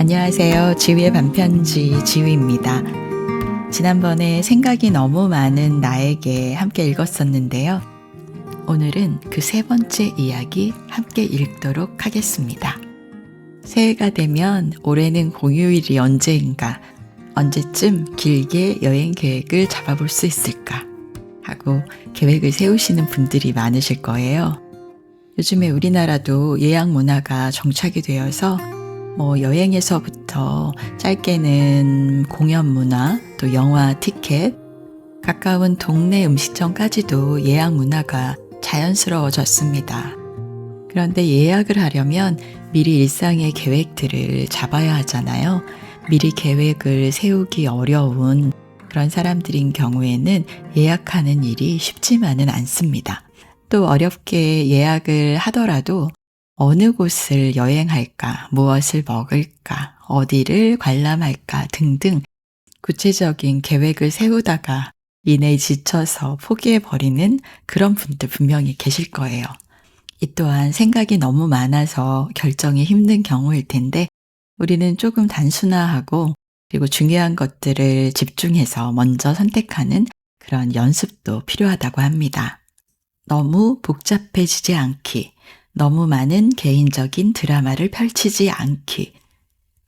안녕하세요. 지우의 반편지 지우입니다. 지난번에 생각이 너무 많은 나에게 함께 읽었었는데요. 오늘은 그 세 번째 이야기 함께 읽도록 하겠습니다. 새해가 되면 올해는 공휴일이 언제인가, 언제쯤 길게 여행 계획을 잡아볼 수 있을까 하고 계획을 세우시는 분들이 많으실 거예요. 요즘에 우리나라도 예약 문화가 정착이 되어서 여행에서부터 짧게는 공연 문화, 또 영화 티켓, 가까운 동네 음식점까지도 예약 문화가 자연스러워졌습니다. 그런데 예약을 하려면 미리 일상의 계획들을 잡아야 하잖아요. 미리 계획을 세우기 어려운 그런 사람들인 경우에는 예약하는 일이 쉽지만은 않습니다. 또 어렵게 예약을 하더라도 어느 곳을 여행할까, 무엇을 먹을까, 어디를 관람할까 등등 구체적인 계획을 세우다가 이내 지쳐서 포기해버리는 그런 분들 분명히 계실 거예요. 이 또한 생각이 너무 많아서 결정이 힘든 경우일 텐데 우리는 조금 단순화하고 그리고 중요한 것들을 집중해서 먼저 선택하는 그런 연습도 필요하다고 합니다. 너무 복잡해지지 않기, 너무 많은 개인적인 드라마를 펼치지 않기,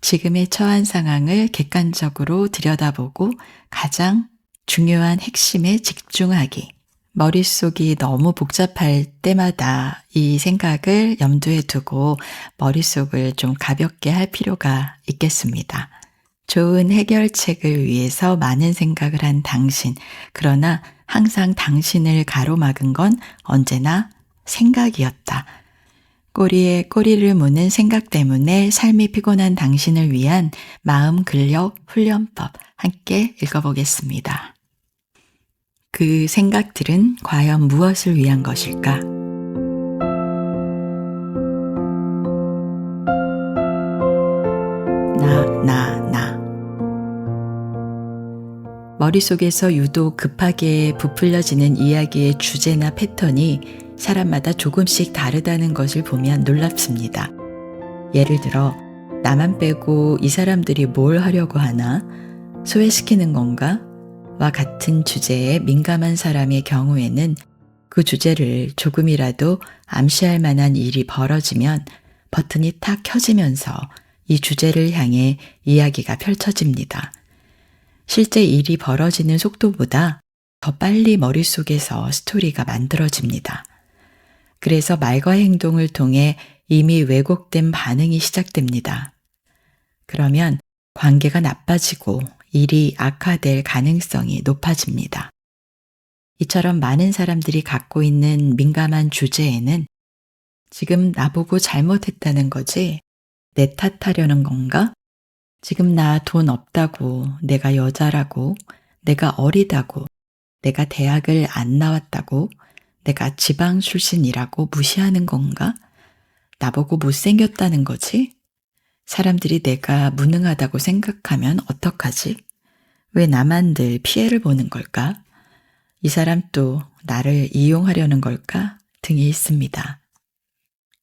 지금의 처한 상황을 객관적으로 들여다보고 가장 중요한 핵심에 집중하기. 머릿속이 너무 복잡할 때마다 이 생각을 염두에 두고 머릿속을 좀 가볍게 할 필요가 있겠습니다. 좋은 해결책을 위해서 많은 생각을 한 당신, 그러나 항상 당신을 가로막은 건 언제나 생각이었다. 꼬리에 꼬리를 무는 생각 때문에 삶이 피곤한 당신을 위한 마음 근력 훈련법 함께 읽어보겠습니다. 그 생각들은 과연 무엇을 위한 것일까? 나. 머릿속에서 유독 급하게 부풀려지는 이야기의 주제나 패턴이 사람마다 조금씩 다르다는 것을 보면 놀랍습니다. 예를 들어, 나만 빼고 이 사람들이 뭘 하려고 하나? 소외시키는 건가? 와 같은 주제에 민감한 사람의 경우에는 그 주제를 조금이라도 암시할 만한 일이 벌어지면 버튼이 탁 켜지면서 이 주제를 향해 이야기가 펼쳐집니다. 실제 일이 벌어지는 속도보다 더 빨리 머릿속에서 스토리가 만들어집니다. 그래서 말과 행동을 통해 이미 왜곡된 반응이 시작됩니다. 그러면 관계가 나빠지고 일이 악화될 가능성이 높아집니다. 이처럼 많은 사람들이 갖고 있는 민감한 주제에는 지금 나보고 잘못했다는 거지? 내 탓하려는 건가? 지금 나 돈 없다고, 내가 여자라고, 내가 어리다고, 내가 대학을 안 나왔다고, 내가 지방 출신이라고 무시하는 건가? 나보고 못생겼다는 거지? 사람들이 내가 무능하다고 생각하면 어떡하지? 왜 나만 늘 피해를 보는 걸까? 이 사람 또 나를 이용하려는 걸까? 등이 있습니다.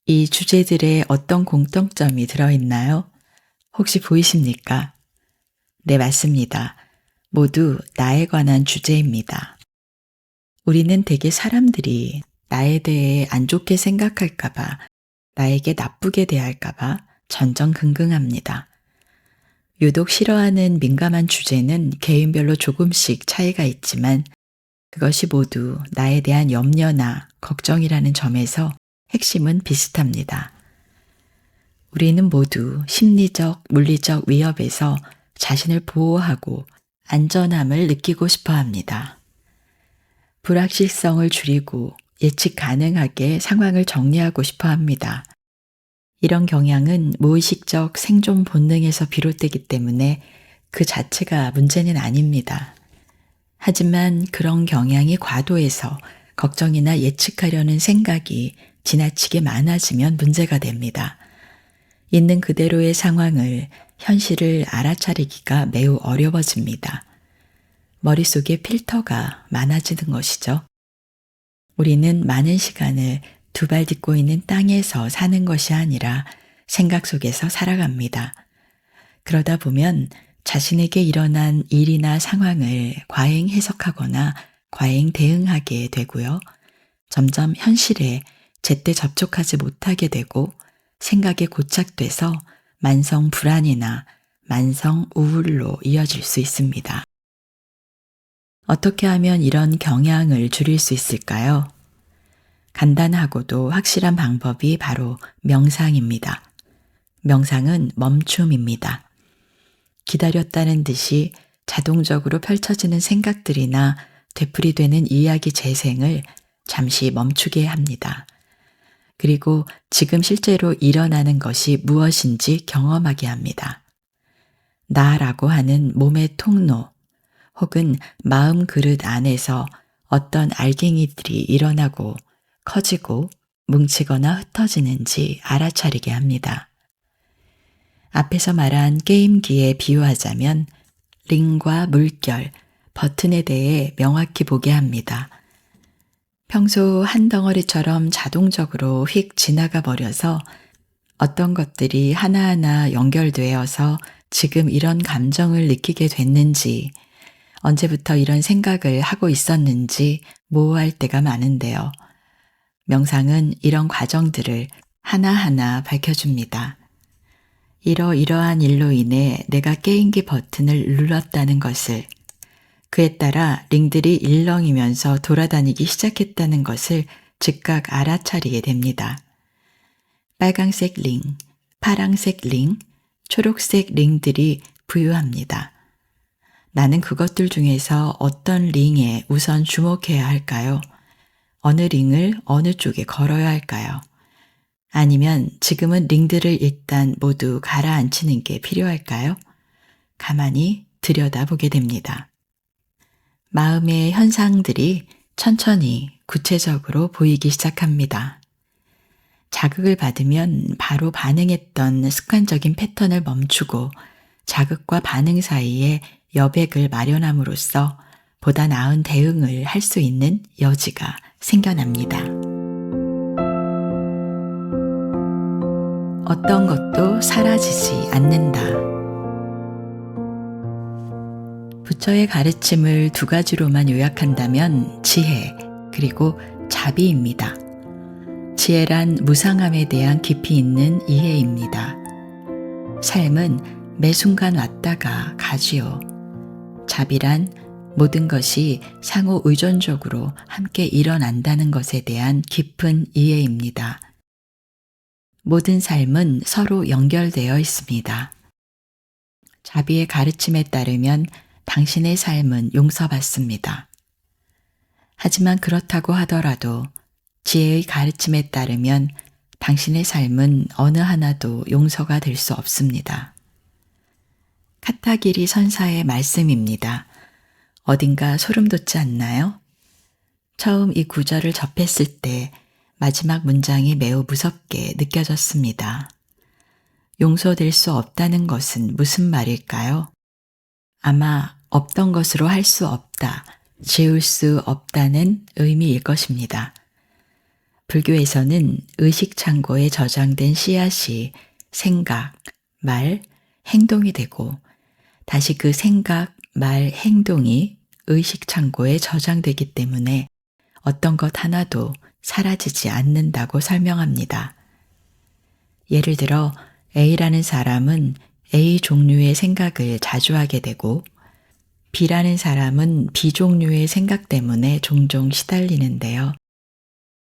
이 주제들에 어떤 공통점이 들어있나요? 혹시 보이십니까? 네, 맞습니다. 모두 나에 관한 주제입니다. 우리는 대개 사람들이 나에 대해 안 좋게 생각할까봐, 나에게 나쁘게 대할까봐 전전긍긍합니다. 유독 싫어하는 민감한 주제는 개인별로 조금씩 차이가 있지만 그것이 모두 나에 대한 염려나 걱정이라는 점에서 핵심은 비슷합니다. 우리는 모두 심리적, 물리적 위협에서 자신을 보호하고 안전함을 느끼고 싶어 합니다. 불확실성을 줄이고 예측 가능하게 상황을 정리하고 싶어 합니다. 이런 경향은 무의식적 생존 본능에서 비롯되기 때문에 그 자체가 문제는 아닙니다. 하지만 그런 경향이 과도해서 걱정이나 예측하려는 생각이 지나치게 많아지면 문제가 됩니다. 있는 그대로의 상황을, 현실을 알아차리기가 매우 어려워집니다. 머릿속에 필터가 많아지는 것이죠. 우리는 많은 시간을 두 발 딛고 있는 땅에서 사는 것이 아니라 생각 속에서 살아갑니다. 그러다 보면 자신에게 일어난 일이나 상황을 과잉 해석하거나 과잉 대응하게 되고요. 점점 현실에 제때 접촉하지 못하게 되고 생각에 고착돼서 만성 불안이나 만성 우울로 이어질 수 있습니다. 어떻게 하면 이런 경향을 줄일 수 있을까요? 간단하고도 확실한 방법이 바로 명상입니다. 명상은 멈춤입니다. 기다렸다는 듯이 자동적으로 펼쳐지는 생각들이나 되풀이되는 이야기 재생을 잠시 멈추게 합니다. 그리고 지금 실제로 일어나는 것이 무엇인지 경험하게 합니다. 나라고 하는 몸의 통로 혹은 마음 그릇 안에서 어떤 알갱이들이 일어나고 커지고 뭉치거나 흩어지는지 알아차리게 합니다. 앞에서 말한 게임기에 비유하자면 링과 물결, 버튼에 대해 명확히 보게 합니다. 평소 한 덩어리처럼 자동적으로 휙 지나가 버려서 어떤 것들이 하나하나 연결되어서 지금 이런 감정을 느끼게 됐는지, 언제부터 이런 생각을 하고 있었는지 모호할 때가 많은데요. 명상은 이런 과정들을 하나하나 밝혀줍니다. 이러이러한 일로 인해 내가 게임기 버튼을 눌렀다는 것을, 그에 따라 링들이 일렁이면서 돌아다니기 시작했다는 것을 즉각 알아차리게 됩니다. 빨강색 링, 파랑색 링, 초록색 링들이 부유합니다. 나는 그것들 중에서 어떤 링에 우선 주목해야 할까요? 어느 링을 어느 쪽에 걸어야 할까요? 아니면 지금은 링들을 일단 모두 가라앉히는 게 필요할까요? 가만히 들여다보게 됩니다. 마음의 현상들이 천천히 구체적으로 보이기 시작합니다. 자극을 받으면 바로 반응했던 습관적인 패턴을 멈추고 자극과 반응 사이에 여백을 마련함으로써 보다 나은 대응을 할 수 있는 여지가 생겨납니다. 어떤 것도 사라지지 않는다. 부처의 가르침을 두 가지로만 요약한다면 지혜 그리고 자비입니다. 지혜란 무상함에 대한 깊이 있는 이해입니다. 삶은 매 순간 왔다가 가지요. 자비란 모든 것이 상호 의존적으로 함께 일어난다는 것에 대한 깊은 이해입니다. 모든 삶은 서로 연결되어 있습니다. 자비의 가르침에 따르면 당신의 삶은 용서받습니다. 하지만 그렇다고 하더라도 지혜의 가르침에 따르면 당신의 삶은 어느 하나도 용서가 될 수 없습니다. 카타기리 선사의 말씀입니다. 어딘가 소름 돋지 않나요? 처음 이 구절을 접했을 때 마지막 문장이 매우 무섭게 느껴졌습니다. 용서될 수 없다는 것은 무슨 말일까요? 아마 없던 것으로 할 수 없다, 지울 수 없다는 의미일 것입니다. 불교에서는 의식 창고에 저장된 씨앗이 생각, 말, 행동이 되고 다시 그 생각, 말, 행동이 의식 창고에 저장되기 때문에 어떤 것 하나도 사라지지 않는다고 설명합니다. 예를 들어 A라는 사람은 A 종류의 생각을 자주 하게 되고 B라는 사람은 B 종류의 생각 때문에 종종 시달리는데요.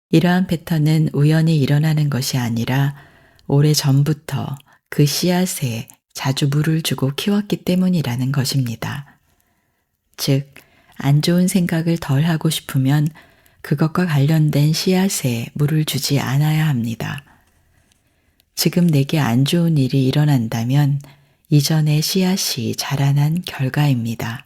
이러한 패턴은 우연히 일어나는 것이 아니라 오래전부터 그 씨앗에 자주 물을 주고 키웠기 때문이라는 것입니다. 즉, 안 좋은 생각을 덜 하고 싶으면 그것과 관련된 씨앗에 물을 주지 않아야 합니다. 지금 내게 안 좋은 일이 일어난다면 이전의 씨앗이 자라난 결과입니다.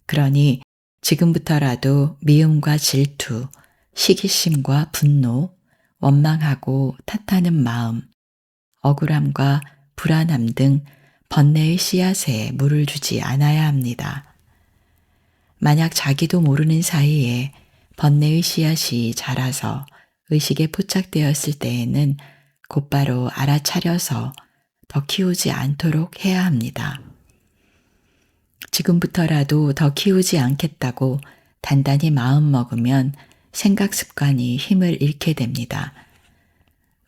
그러니 지금부터라도 미움과 질투, 시기심과 분노, 원망하고 탓하는 마음, 억울함과 불안함 등 번뇌의 씨앗에 물을 주지 않아야 합니다. 만약 자기도 모르는 사이에 번뇌의 씨앗이 자라서 의식에 포착되었을 때에는 곧바로 알아차려서 더 키우지 않도록 해야 합니다. 지금부터라도 더 키우지 않겠다고 단단히 마음먹으면 생각 습관이 힘을 잃게 됩니다.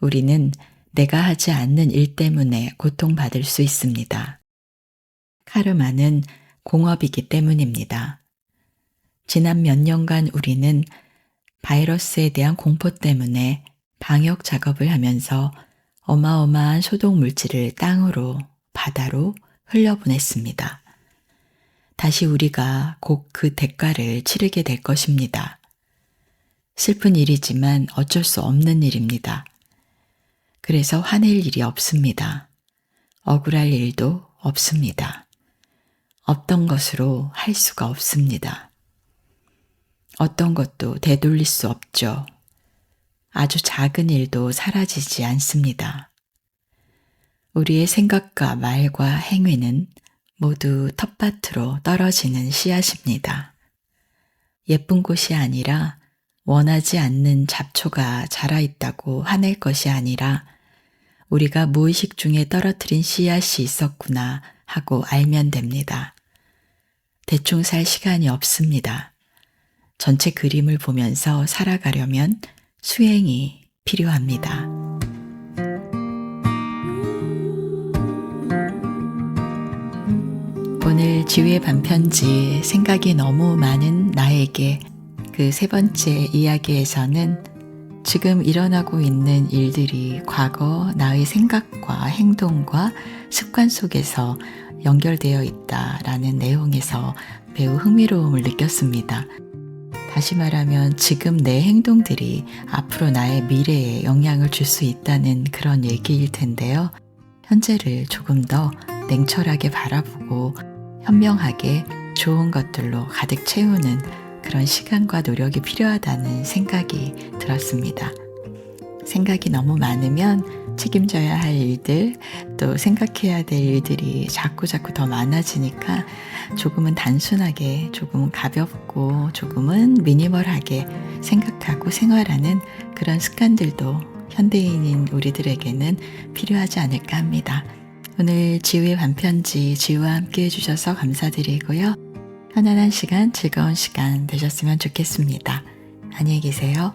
우리는 내가 하지 않는 일 때문에 고통받을 수 있습니다. 카르마는 공업이기 때문입니다. 지난 몇 년간 우리는 바이러스에 대한 공포 때문에 방역 작업을 하면서 어마어마한 소독 물질을 땅으로, 바다로 흘려보냈습니다. 다시 우리가 곧 그 대가를 치르게 될 것입니다. 슬픈 일이지만 어쩔 수 없는 일입니다. 그래서 화낼 일이 없습니다. 억울할 일도 없습니다. 없던 것으로 할 수가 없습니다. 어떤 것도 되돌릴 수 없죠. 아주 작은 일도 사라지지 않습니다. 우리의 생각과 말과 행위는 모두 텃밭으로 떨어지는 씨앗입니다. 예쁜 곳이 아니라 원하지 않는 잡초가 자라있다고 화낼 것이 아니라 우리가 무의식 중에 떨어뜨린 씨앗이 있었구나 하고 알면 됩니다. 대충 살 시간이 없습니다. 전체 그림을 보면서 살아가려면 수행이 필요합니다. 오늘 지우의 반편지 생각이 너무 많은 나에게 그 세 번째 이야기에서는 지금 일어나고 있는 일들이 과거 나의 생각과 행동과 습관 속에서 연결되어 있다라는 내용에서 매우 흥미로움을 느꼈습니다. 다시 말하면 지금 내 행동들이 앞으로 나의 미래에 영향을 줄 수 있다는 그런 얘기일 텐데요. 현재를 조금 더 냉철하게 바라보고 현명하게 좋은 것들로 가득 채우는 그런 시간과 노력이 필요하다는 생각이 들었습니다. 생각이 너무 많으면 책임져야 할 일들, 또 생각해야 될 일들이 자꾸 더 많아지니까 조금은 단순하게, 조금은 가볍고, 조금은 미니멀하게 생각하고 생활하는 그런 습관들도 현대인인 우리들에게는 필요하지 않을까 합니다. 오늘 지우의 반편지 지우와 함께 해주셔서 감사드리고요. 편안한 시간, 즐거운 시간 되셨으면 좋겠습니다. 안녕히 계세요.